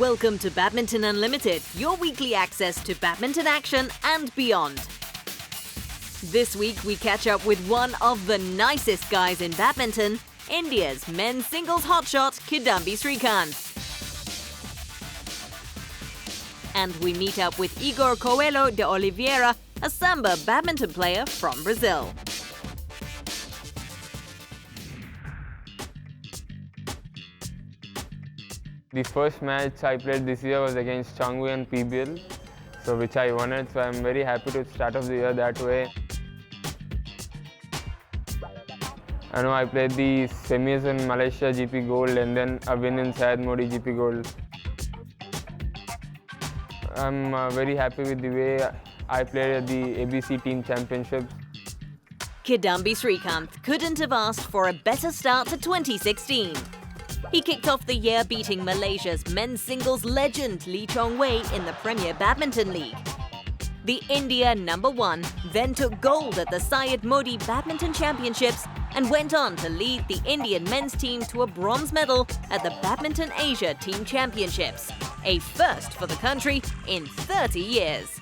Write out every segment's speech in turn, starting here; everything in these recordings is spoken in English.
Welcome to Badminton Unlimited, your weekly access to badminton action and beyond. This week we catch up with one of the nicest guys in badminton, India's men's singles hotshot, Kidambi Srikanth. And we meet up with Ygor Coelho de Oliveira, a samba badminton player from Brazil. The first match I played this year was against Changwon PBL, which I won it. So I'm very happy to start off the year that way. I know I played the semis in Malaysia GP Gold and then a win in Syed Modi GP Gold. I'm very happy with the way I played at the ABC Team Championships. Kidambi Srikanth couldn't have asked for a better start to 2016. He kicked off the year beating Malaysia's men's singles legend Lee Chong Wei in the Premier Badminton League. The India #1 then took gold at the Syed Modi Badminton Championships and went on to lead the Indian men's team to a bronze medal at the Badminton Asia Team Championships, a first for the country in 30 years.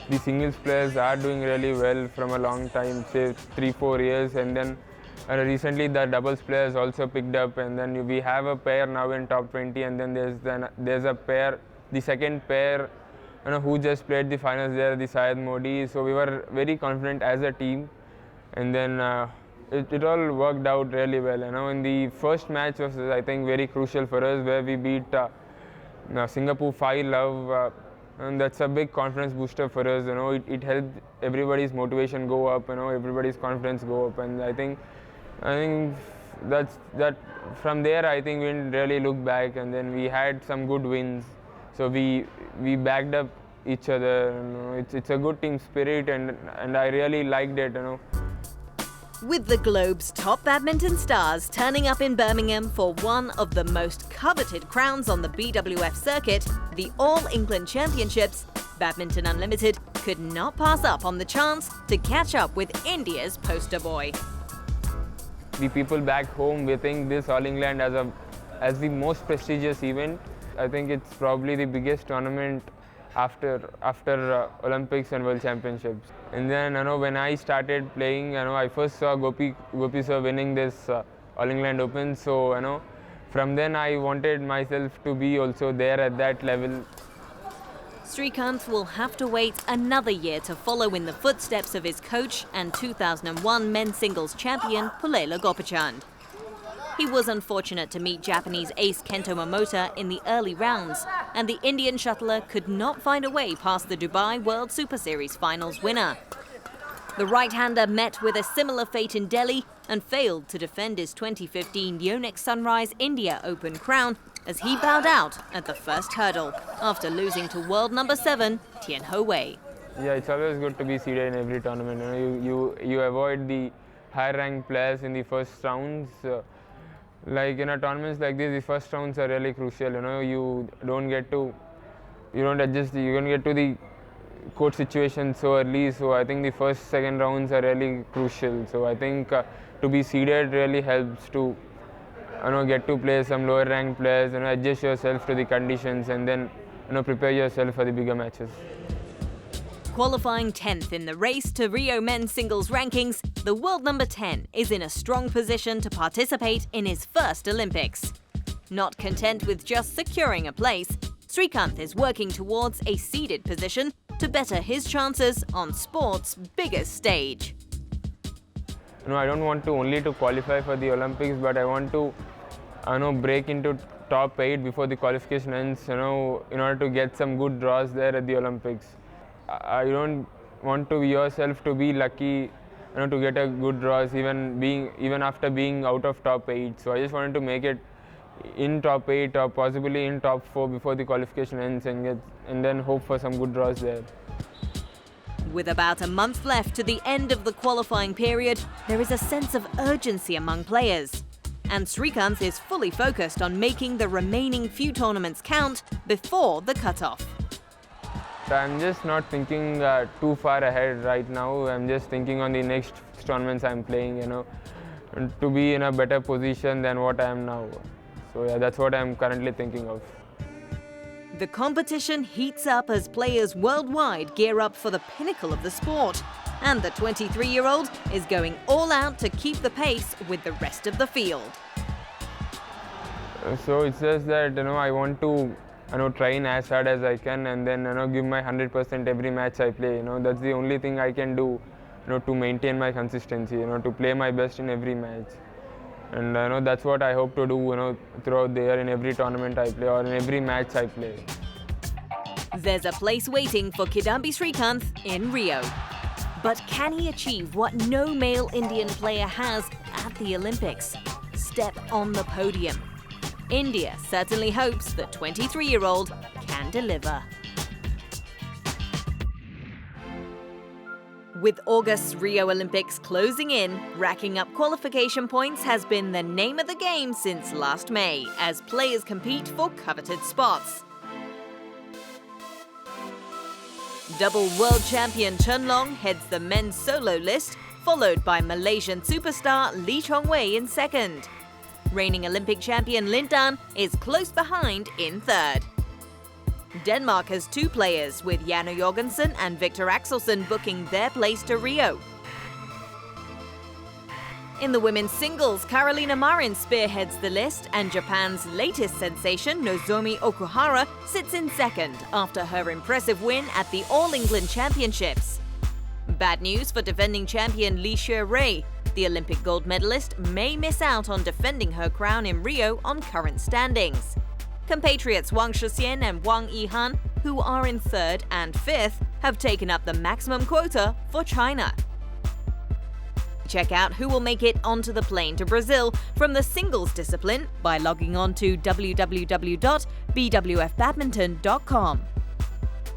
The singles players are doing really well from a long time, say 3-4 years, and then recently the doubles players also picked up, and then we have a pair now in top 20, and then there's a pair, the second pair, who just played the finals there, the Syed Modi. So we were very confident as a team, and then it all worked out really well. In the first match was, I think, very crucial for us, where we beat Singapore 5-love, and that's a big confidence booster for us. It helped everybody's motivation go up, everybody's confidence go up, and I think that from there I think we didn't really look back, and then we had some good wins. So we backed up each other. It's a good team spirit, and I really liked it. With the globe's top badminton stars turning up in Birmingham for one of the most coveted crowns on the BWF circuit, the All England Championships, Badminton Unlimited could not pass up on the chance to catch up with India's poster boy. The people back home, we think this All England as the most prestigious event. I think it's probably the biggest tournament after Olympics and World Championships. And then when I started playing, I first saw Gopi sir winning this All England Open. So from then I wanted myself to be also there at that level. Srikanth will have to wait another year to follow in the footsteps of his coach and 2001 men's singles champion Pullela Gopachand. He was unfortunate to meet Japanese ace Kento Momota in the early rounds, and the Indian shuttler could not find a way past the Dubai World Superseries finals winner. The right-hander met with a similar fate in Delhi and failed to defend his 2015 Yonex Sunrise India Open crown as he bowed out at the first hurdle after losing to world #7 Tian Ho Wei. Yeah, it's always good to be seeded in every tournament. You avoid the high-ranked players in the first rounds. Like in a tournaments like this, the first rounds are really crucial. You don't get to the court situation so early. So I think the first, second rounds are really crucial. So I think to be seeded really helps to get to play some lower ranked players, adjust yourself to the conditions, and then prepare yourself for the bigger matches. Qualifying 10th in the race to Rio men's singles rankings, the world #10 is in a strong position to participate in his first Olympics. Not content with just securing a place, Srikanth is working towards a seeded position to better his chances on sport's biggest stage. I don't want to only to qualify for the Olympics, but I want to break into top 8 before the qualification ends, in order to get some good draws there at the Olympics. I don't want yourself to be lucky, to get a good draws even after being out of top 8. So I just wanted to make it in top 8 or possibly in top 4 before the qualification ends, and then hope for some good draws there. With about a month left to the end of the qualifying period, there is a sense of urgency among players. And Srikanth is fully focused on making the remaining few tournaments count before the cutoff. I'm just not thinking too far ahead right now. I'm just thinking on the next tournaments I'm playing, to be in a better position than what I am now. So yeah, that's what I'm currently thinking of. The competition heats up as players worldwide gear up for the pinnacle of the sport. And the 23-year-old is going all out to keep the pace with the rest of the field. So it's just that, I want to, train as hard as I can and then, give my 100% every match I play. That's the only thing I can do, to maintain my consistency, to play my best in every match. And that's what I hope to do, throughout the year in every tournament I play or in every match I play. There's a place waiting for Kidambi Srikanth in Rio. But can he achieve what no male Indian player has at the Olympics? Step on the podium. India certainly hopes the 23-year-old can deliver. With August's Rio Olympics closing in, racking up qualification points has been the name of the game since last May, as players compete for coveted spots. Double world champion Chen Long heads the men's solo list, followed by Malaysian superstar Lee Chong-wei in second. Reigning Olympic champion Lin Dan is close behind in third. Denmark has two players, with Janne Jorgensen and Victor Axelsen booking their place to Rio. In the women's singles, Carolina Marin spearheads the list, and Japan's latest sensation, Nozomi Okuhara, sits in second after her impressive win at the All England Championships. Bad news for defending champion Li Shui-rui. The Olympic gold medalist may miss out on defending her crown in Rio on current standings. Compatriots Wang Shixian and Wang Yihan, who are in third and fifth, have taken up the maximum quota for China. Check out who will make it onto the plane to Brazil from the singles discipline by logging on to www.bwfbadminton.com.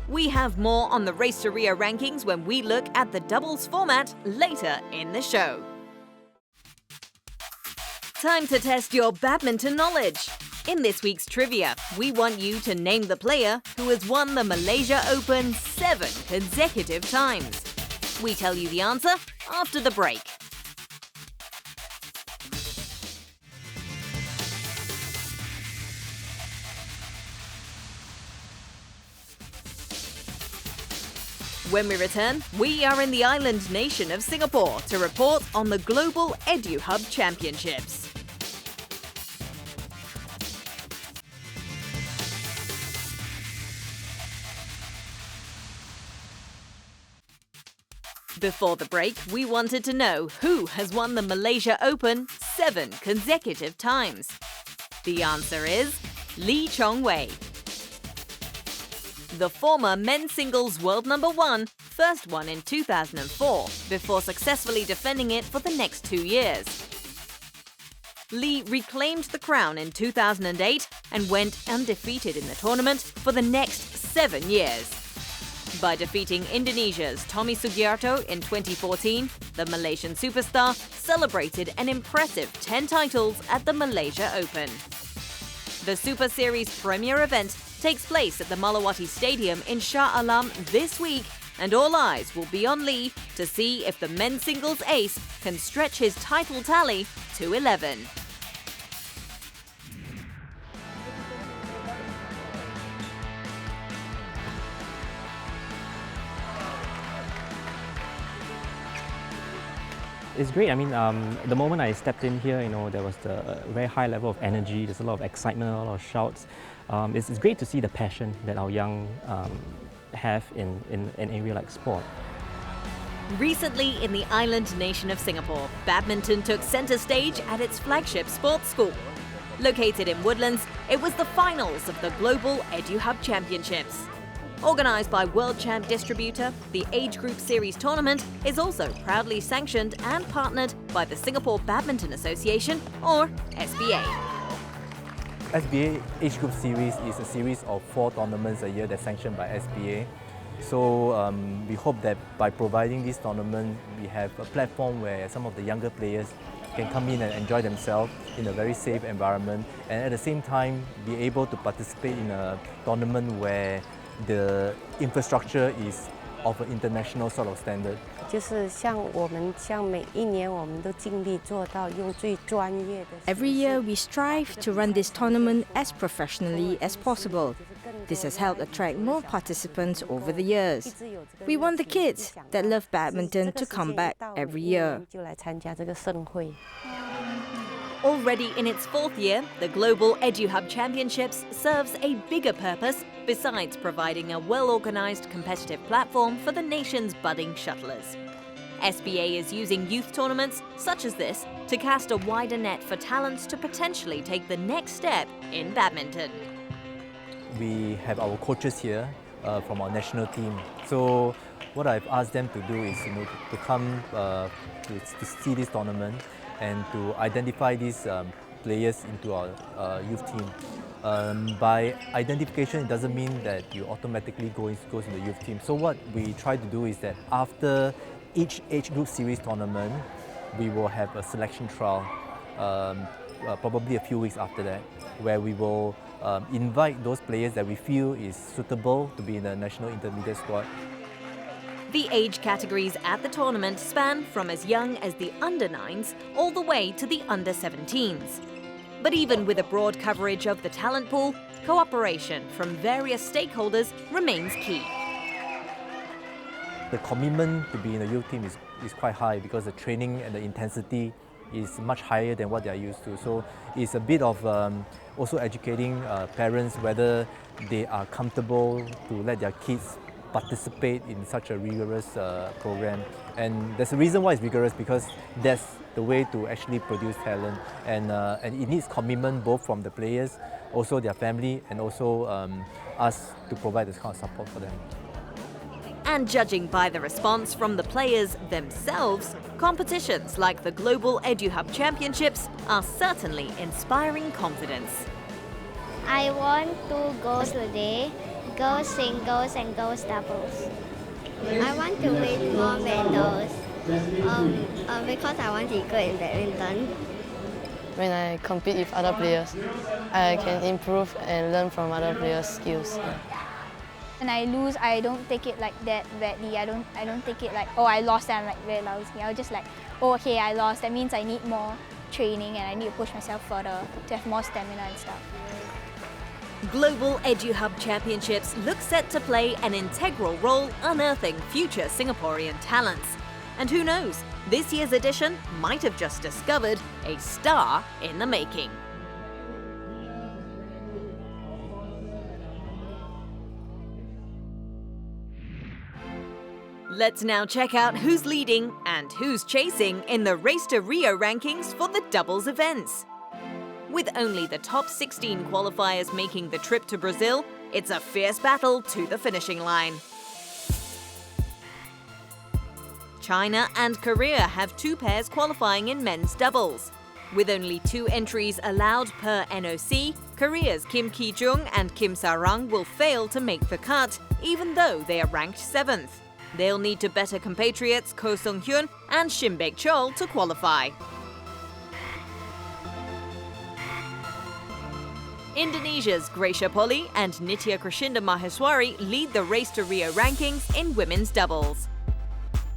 We have more on the Race to Rio rankings when we look at the doubles format later in the show. Time to test your badminton knowledge. In this week's trivia, we want you to name the player who has won the Malaysia Open 7 consecutive times. We tell you the answer after the break. When we return, we are in the island nation of Singapore to report on the Global EduHub Championships. Before the break, we wanted to know who has won the Malaysia Open 7 consecutive times. The answer is Lee Chong-wei. The former men's singles world number 1 first won in 2004 before successfully defending it for the next 2 years. Lee reclaimed the crown in 2008 and went undefeated in the tournament for the next 7 years. By defeating Indonesia's Tommy Sugiarto in 2014, the Malaysian superstar celebrated an impressive 10 titles at the Malaysia Open. The Super Series premier event takes place at the Malawati Stadium in Shah Alam this week, and all eyes will be on Lee to see if the men's singles ace can stretch his title tally to 11. It's great. I mean, the moment I stepped in here, there was the very high level of energy. There's a lot of excitement, a lot of shouts. It's great to see the passion that our young have in an area like sport. Recently, in the island nation of Singapore, badminton took centre stage at its flagship sports school. Located in Woodlands, it was the finals of the Global EduHub Championships. Organised by World Champ distributor, the Age Group Series tournament is also proudly sanctioned and partnered by the Singapore Badminton Association, or SBA. SBA Age Group Series is a series of 4 tournaments a year that's sanctioned by SBA. So we hope that by providing this tournament, we have a platform where some of the younger players can come in and enjoy themselves in a very safe environment, and at the same time be able to participate in a tournament where the infrastructure is of an international sort of standard. Every year we strive to run this tournament as professionally as possible. This has helped attract more participants over the years. We want the kids that love badminton to come back every year. Already in its fourth year, the Global EduHub Championships serves a bigger purpose besides providing a well-organised competitive platform for the nation's budding shuttlers. SBA is using youth tournaments such as this to cast a wider net for talents to potentially take the next step in badminton. We have our coaches here from our national team. So what I've asked them to do is to come to see this tournament and to identify these players into our youth team. By identification, it doesn't mean that you automatically go in the youth team. So what we try to do is that after each age group series tournament, we will have a selection trial, probably a few weeks after that, where we will invite those players that we feel is suitable to be in the national intermediate squad. The age categories at the tournament span from as young as the under-9s all the way to the under-17s. But even with a broad coverage of the talent pool, cooperation from various stakeholders remains key. The commitment to be in the youth team is quite high because the training and the intensity is much higher than what they are used to. So it's a bit of also educating parents whether they are comfortable to let their kids participate in such a rigorous program. And there's a reason why it's rigorous, because that's the way to actually produce talent. And it needs commitment both from the players, also their family, and also us to provide this kind of support for them. And judging by the response from the players themselves, competitions like the Global EduHub Championships are certainly inspiring confidence. I want to go today, girls singles and girls doubles. I want to win more medals because I want to be good in badminton. When I compete with other players, I can improve and learn from other players' skills. When I lose, I don't take it like that badly. I don't take it like, oh, I lost and I'm like very lousy. I'll just like, oh, okay, I lost. That means I need more training and I need to push myself further to have more stamina and stuff. Global EduHub Championships look set to play an integral role unearthing future Singaporean talents. And who knows, this year's edition might have just discovered a star in the making. Let's now check out who's leading and who's chasing in the Race to Rio rankings for the doubles events. With only the top 16 qualifiers making the trip to Brazil, it's a fierce battle to the finishing line. China and Korea have 2 pairs qualifying in men's doubles. With only 2 entries allowed per NOC, Korea's Kim Ki-jung and Kim Sa-rang will fail to make the cut, even though they are ranked 7th. They'll need to better compatriots Ko Sung-hyun and Shin Baek-chol to qualify. Indonesia's Gracia Polly and Nitya Krishinda Maheswari lead the Race to Rio rankings in women's doubles.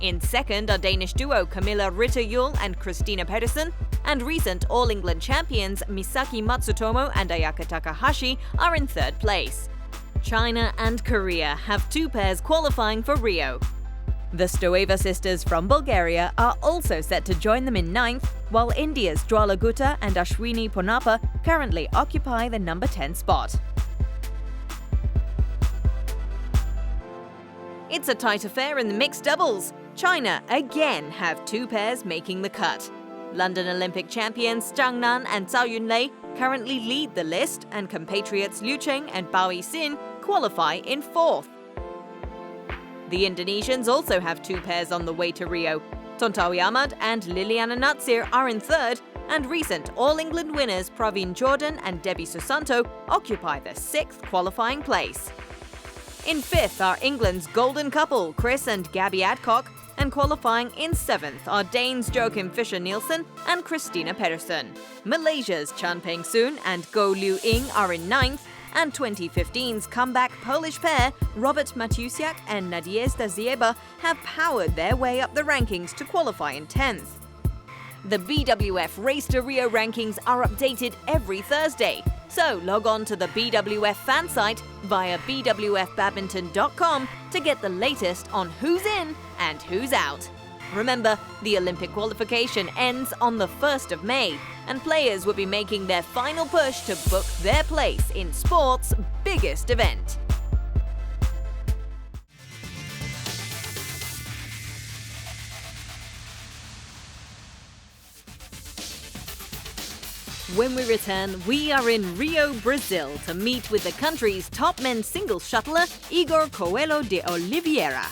In second are Danish duo Camilla Ritter-Yule and Christina Pedersen, and recent All England champions Misaki Matsutomo and Ayaka Takahashi are in third place. China and Korea have 2 pairs qualifying for Rio. The Stoeva sisters from Bulgaria are also set to join them in 9th, while India's Jwala Gutta and Ashwini Ponnappa currently occupy the number 10 spot. It's a tight affair in the mixed doubles. China again have 2 pairs making the cut. London Olympic champions Zhang Nan and Zhao Yunlei currently lead the list, and compatriots Liu Cheng and Bao Yixin qualify in 4th. The Indonesians also have 2 pairs on the way to Rio. Tontowi Ahmad and Liliana Natsir are in 3rd, and recent All England winners Praveen Jordan and Debbie Susanto occupy the 6th qualifying place. In 5th are England's golden couple Chris and Gabby Adcock, and qualifying in 7th are Danes Joachim Fischer-Nielsen and Christina Pedersen. Malaysia's Chan Peng Soon and Goh Liu Ying are in 9th, and 2015's comeback Polish pair Robert Matusiak and Nadezhda Zieba have powered their way up the rankings to qualify in 10th. The BWF Race to Rio rankings are updated every Thursday, So log on to the BWF fan site via bwfbadminton.com to get the latest on who's in and who's out. Remember, the Olympic qualification ends on the 1st of May, and players will be making their final push to book their place in sport's biggest event. When we return, we are in Rio, Brazil to meet with the country's top men's singles shuttler, Ygor Coelho de Oliveira.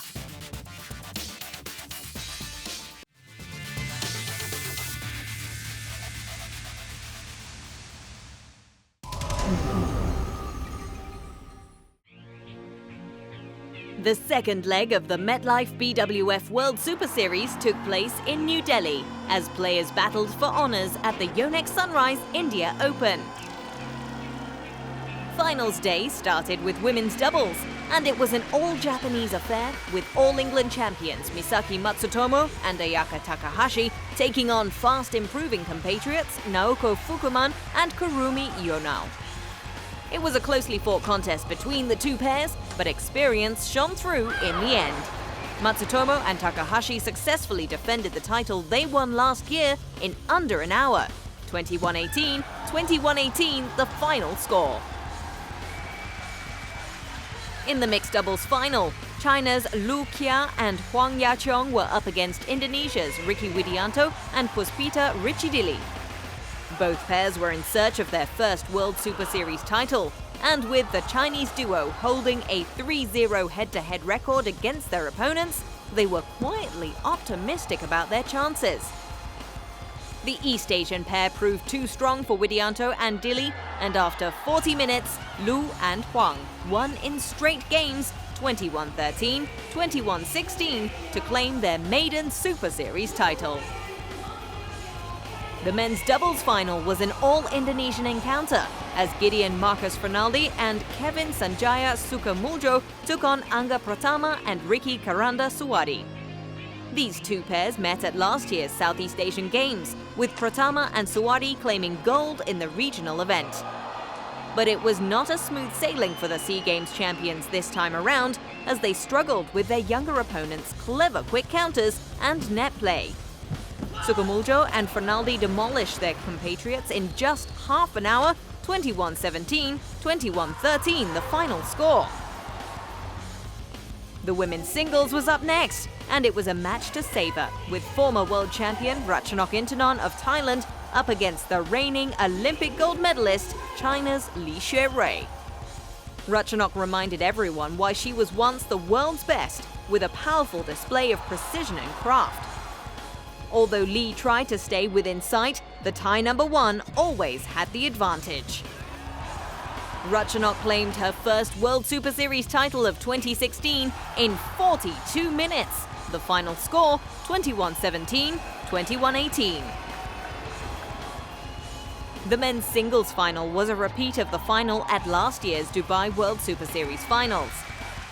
The second leg of the MetLife BWF World Superseries took place in New Delhi as players battled for honours at the Yonex Sunrise India Open. Finals day started with women's doubles, and it was an all-Japanese affair with all-England champions Misaki Matsutomo and Ayaka Takahashi taking on fast-improving compatriots Naoko Fukuman and Kurumi Yonao. It was a closely fought contest between the two pairs, but experience shone through in the end. Matsutomo and Takahashi successfully defended the title they won last year in under an hour. 21-18, 21-18 the final score. In the mixed doubles final, China's Lu Qia and Huang Yaqiong were up against Indonesia's Ricky Widianto and Puspita Ricidili. Both pairs were in search of their first World Super Series title, and with the Chinese duo holding a 3-0 head-to-head record against their opponents, they were quietly optimistic about their chances. The East Asian pair proved too strong for Widianto and Dili, and after 40 minutes, Lu and Huang won in straight games 21-13, 21-16 to claim their maiden Super Series title. The men's doubles final was an all-Indonesian encounter as Gideon Marcus Fernaldi and Kevin Sanjaya Sukamuljo took on Angga Pratama and Ricky Karanda Suwadi. These two pairs met at last year's Southeast Asian Games, with Pratama and Suwadi claiming gold in the regional event. But it was not a smooth sailing for the SEA Games champions this time around, as they struggled with their younger opponents' clever quick counters and net play. Sukamuljo and Fernaldi demolished their compatriots in just half an hour, 21-17, 21-13 the final score. The women's singles was up next, and it was a match to savour, with former world champion Ratchanok Intanon of Thailand up against the reigning Olympic gold medalist, China's Li Xue-rui. Ratchanok reminded everyone why she was once the world's best, with a powerful display of precision and craft. Although Li tried to stay within sight, the Thai number one always had the advantage. Ratchanok claimed her first World Super Series title of 2016 in 42 minutes. The final score, 21-17, 21-18. The men's singles final was a repeat of the final at last year's Dubai World Super Series finals.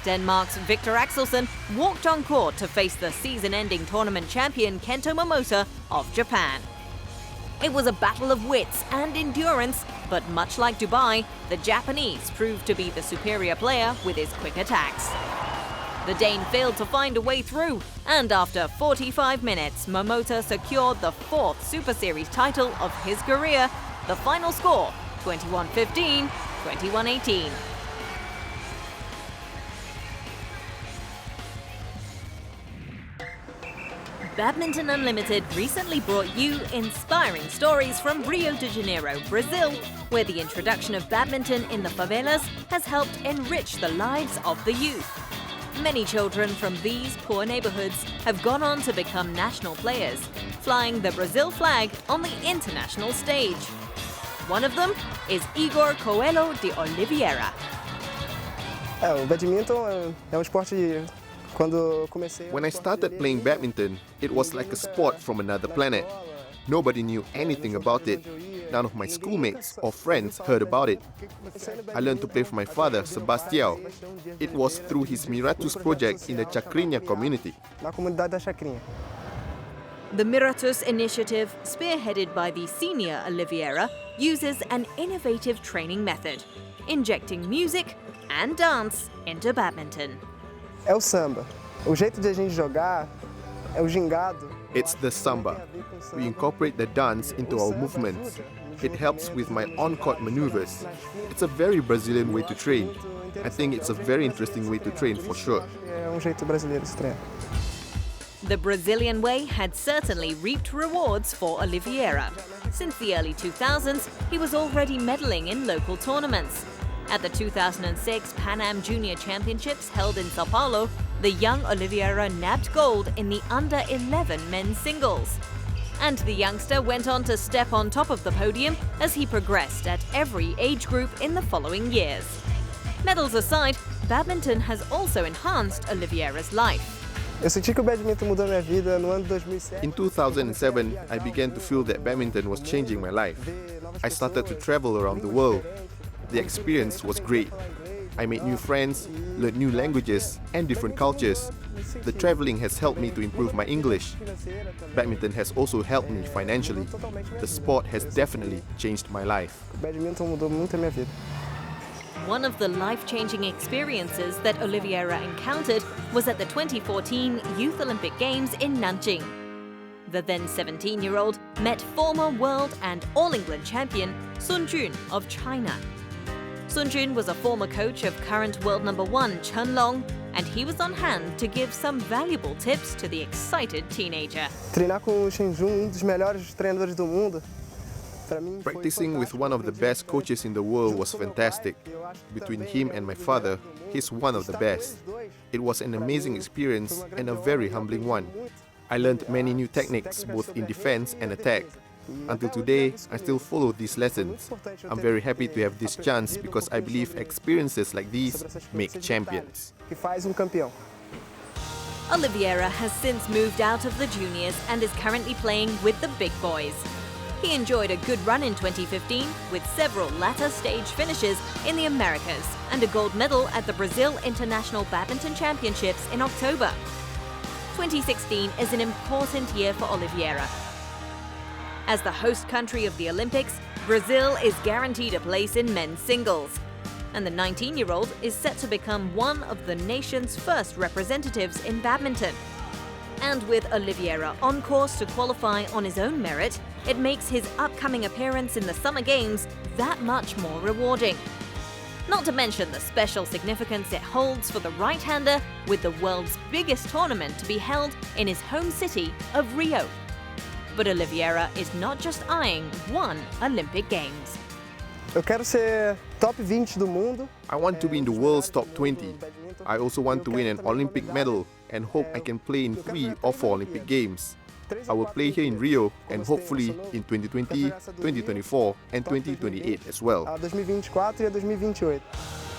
Denmark's Victor Axelsen walked on court to face the season-ending tournament champion Kento Momota of Japan. It was a battle of wits and endurance, but much like Dubai, the Japanese proved to be the superior player with his quick attacks. The Dane failed to find a way through, and after 45 minutes, Momota secured the fourth Super Series title of his career. The final score, 21-15, 21-18. Badminton Unlimited recently brought you inspiring stories from Rio de Janeiro, Brazil, where the introduction of badminton in the favelas has helped enrich the lives of the youth. Many children from these poor neighborhoods have gone on to become national players, flying the Brazil flag on the international stage. One of them is Ygor Coelho de Oliveira. O badminton é esporte. When I started playing badminton, it was like a sport from another planet. Nobody knew anything about it. None of my schoolmates or friends heard about it. I learned to play from my father, Sebastião. It was through his Miratus project in the Chacrinha community. The Miratus initiative, spearheaded by the senior Oliveira, uses an innovative training method, injecting music and dance into badminton. É o samba. O jeito de a gente jogar é o gingado. It's the samba. We incorporate the dance into our movements. It helps with my on-court maneuvers. It's a very Brazilian way to train. I think it's a very interesting way to train for sure. É jeito brasileiro de treinar. The Brazilian way had certainly reaped rewards for Oliveira. Since the early 2000s, he was already medaling in local tournaments. At the 2006 Pan Am Junior Championships held in Sao Paulo, the young Oliveira nabbed gold in the under-11 men's singles. And the youngster went on to step on top of the podium as he progressed at every age group in the following years. Medals aside, badminton has also enhanced Oliveira's life. Eu senti que o badminton mudou minha vida no ano 2007. In 2007, I began to feel that badminton was changing my life. I started to travel around the world. The experience was great. I made new friends, learned new languages and different cultures. The traveling has helped me to improve my English. Badminton has also helped me financially. The sport has definitely changed my life. O badminton mudou muito a minha vida. One of the life-changing experiences that Oliveira encountered was at the 2014 Youth Olympic Games in Nanjing. The then 17-year-old met former world and All-England champion Sun Jun of China. Sun Jun was a former coach of current world number 1 Chen Long, and he was on hand to give some valuable tips to the excited teenager. Treinar com o Chen Jun, dos melhores treinadores do mundo. Practicing with one of the best coaches in the world was fantastic. Between him and my father, he's one of the best. It was an amazing experience and a very humbling one. I learned many new techniques both in defense and attack. Until today, I still follow these lessons. I'm very happy to have this chance because I believe experiences like these make champions. Que faz campeão. Oliveira has since moved out of the juniors and is currently playing with the big boys. He enjoyed a good run in 2015 with several latter stage finishes in the Americas and a gold medal at the Brazil International Badminton Championships in October. 2016 is an important year for Oliveira. As the host country of the Olympics, Brazil is guaranteed a place in men's singles. And the 19-year-old is set to become one of the nation's first representatives in badminton. And with Oliveira on course to qualify on his own merit, it makes his upcoming appearance in the Summer Games that much more rewarding. Not to mention the special significance it holds for the right-hander with the world's biggest tournament to be held in his home city of Rio. But Oliveira is not just eyeing one Olympic Games. Eu quero ser top 20 do mundo. I want to be in the world's top 20. I also want to win an Olympic medal and hope I can play in 3 or 4 Olympic Games. I will play here in Rio and hopefully in 2020, 2024 and 2028 as well. 2024 e 2028.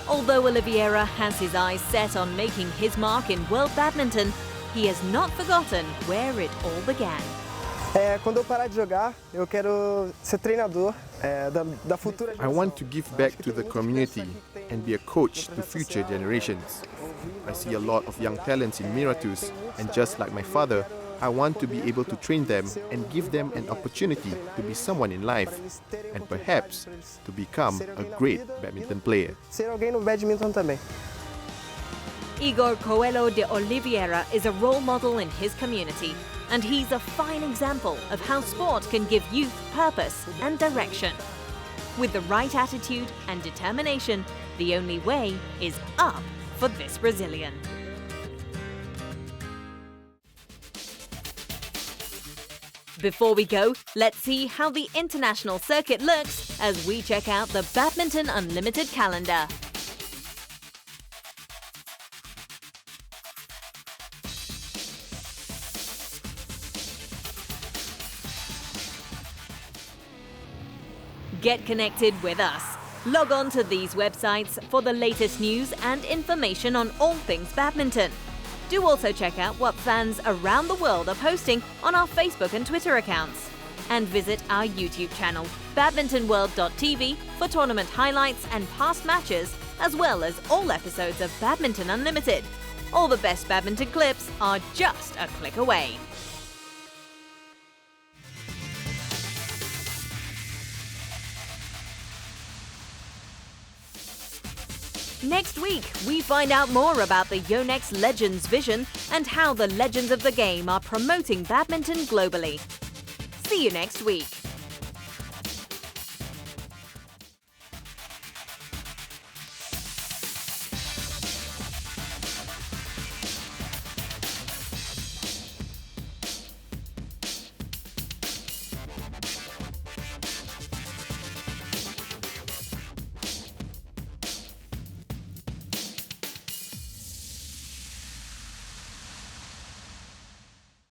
Although Oliveira has his eyes set on making his mark in world badminton, he has not forgotten where it all began. Quando eu parar de jogar, eu quero ser treinador da futura. I want to give back to the community and be a coach to future generations. I see a lot of young talents in Miratus, and just like my father, I want to be able to train them and give them an opportunity to be someone in life and perhaps to become a great badminton player. Ser alguém no badminton também. Ygor Coelho de Oliveira is a role model in his community, and he's a fine example of how sport can give youth purpose and direction. With the right attitude and determination, the only way is up for this Brazilian. Before we go, let's see how the international circuit looks as we check out the Badminton Unlimited calendar. Get connected with us. Log on to these websites for the latest news and information on all things badminton. Do also check out what fans around the world are posting on our Facebook and Twitter accounts. And visit our YouTube channel, badmintonworld.tv, for tournament highlights and past matches, as well as all episodes of Badminton Unlimited. All the best badminton clips are just a click away. Next week, we find out more about the Yonex Legends vision and how the legends of the game are promoting badminton globally. See you next week.